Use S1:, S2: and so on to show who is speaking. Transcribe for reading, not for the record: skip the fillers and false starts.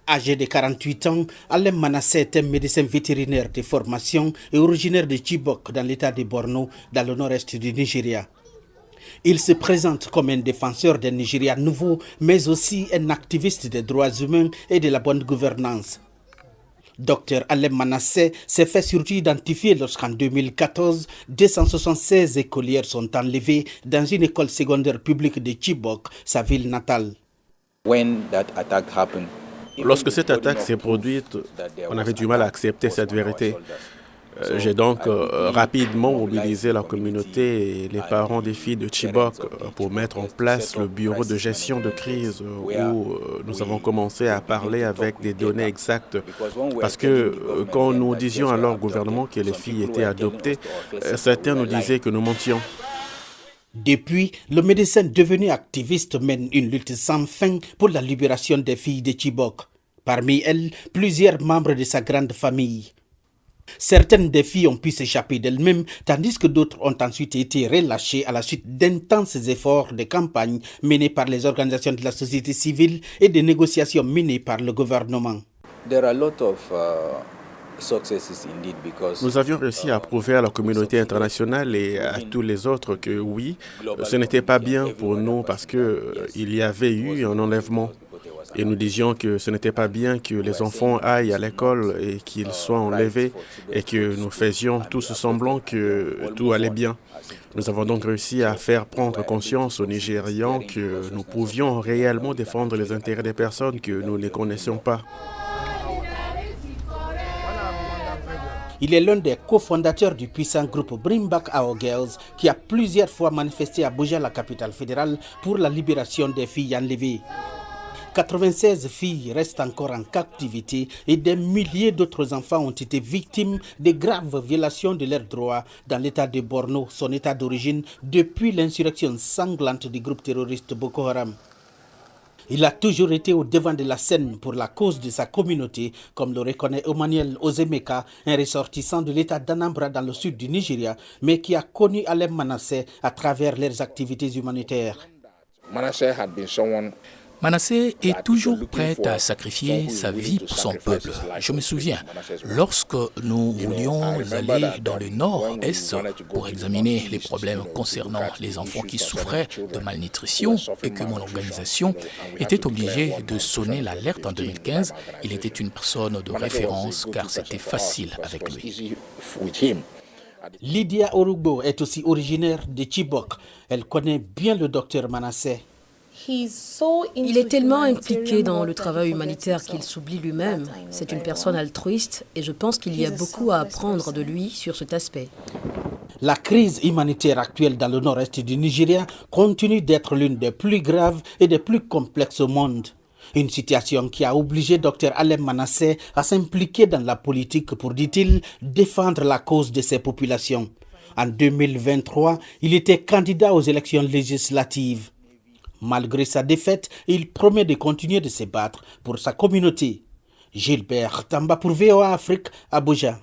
S1: Âgé de 48 ans, Alem Manasseh est un médecin vétérinaire de formation et originaire de Chibok dans l'état de Borno, dans le nord-est du Nigeria. Il se présente comme un défenseur d'un Nigeria nouveau, mais aussi un activiste des droits humains et de la bonne gouvernance. Dr Alem Manasseh s'est fait surtout identifier lorsqu'en 2014, 276 écolières sont enlevées dans une école secondaire publique de Chibok, sa ville natale.
S2: Lorsque cette attaque s'est produite, on avait du mal à accepter cette vérité. J'ai donc rapidement mobilisé la communauté et les parents des filles de Chibok pour mettre en place le bureau de gestion de crise où nous avons commencé à parler avec des données exactes. Parce que quand nous disions à leur gouvernement que les filles étaient adoptées, certains nous disaient que nous mentions.
S1: Depuis, le médecin devenu activiste mène une lutte sans fin pour la libération des filles de Chibok. Parmi elles, plusieurs membres de sa grande famille. Certaines des filles ont pu s'échapper d'elles-mêmes, tandis que d'autres ont ensuite été relâchées à la suite d'intenses efforts de campagne menés par les organisations de la société civile et des négociations menées par le gouvernement.
S2: Nous avions réussi à prouver à la communauté internationale et à tous les autres que oui, ce n'était pas bien pour nous parce qu'il y avait eu un enlèvement. Et nous disions que ce n'était pas bien que les enfants aillent à l'école et qu'ils soient enlevés et que nous faisions tous semblant que tout allait bien. Nous avons donc réussi à faire prendre conscience aux Nigérians que nous pouvions réellement défendre les intérêts des personnes que nous ne connaissions pas.
S1: Il est l'un des cofondateurs du puissant groupe Bring Back Our Girls qui a plusieurs fois manifesté à Abuja, la capitale fédérale, pour la libération des filles enlevées. 96 filles restent encore en captivité et des milliers d'autres enfants ont été victimes de graves violations de leurs droits dans l'état de Borno, son état d'origine, depuis l'insurrection sanglante du groupe terroriste Boko Haram. Il a toujours été au devant de la scène pour la cause de sa communauté, comme le reconnaît Emmanuel Ozemeka, un ressortissant de l'état d'Anambra dans le sud du Nigeria, mais qui a connu Alem Manasseh à travers leurs activités humanitaires.
S3: Manasseh est toujours prêt à sacrifier sa vie pour son peuple. Je me souviens, lorsque nous voulions aller dans le nord-est pour examiner les problèmes concernant les enfants qui souffraient de malnutrition et que mon organisation était obligée de sonner l'alerte en 2015, il était une personne de référence car c'était facile avec lui.
S1: Lydia Orugbo est aussi originaire de Chibok. Elle connaît bien le docteur Manasseh.
S4: Il est tellement impliqué dans le travail humanitaire qu'il s'oublie lui-même. C'est une personne altruiste et je pense qu'il y a beaucoup à apprendre de lui sur cet aspect.
S1: La crise humanitaire actuelle dans le nord-est du Nigeria continue d'être l'une des plus graves et des plus complexes au monde. Une situation qui a obligé Dr Alem Manasseh à s'impliquer dans la politique pour, dit-il, défendre la cause de ces populations. En 2023, il était candidat aux élections législatives. Malgré sa défaite, il promet de continuer de se battre pour sa communauté. Gilbert Tamba pour VOA Afrique, Abuja.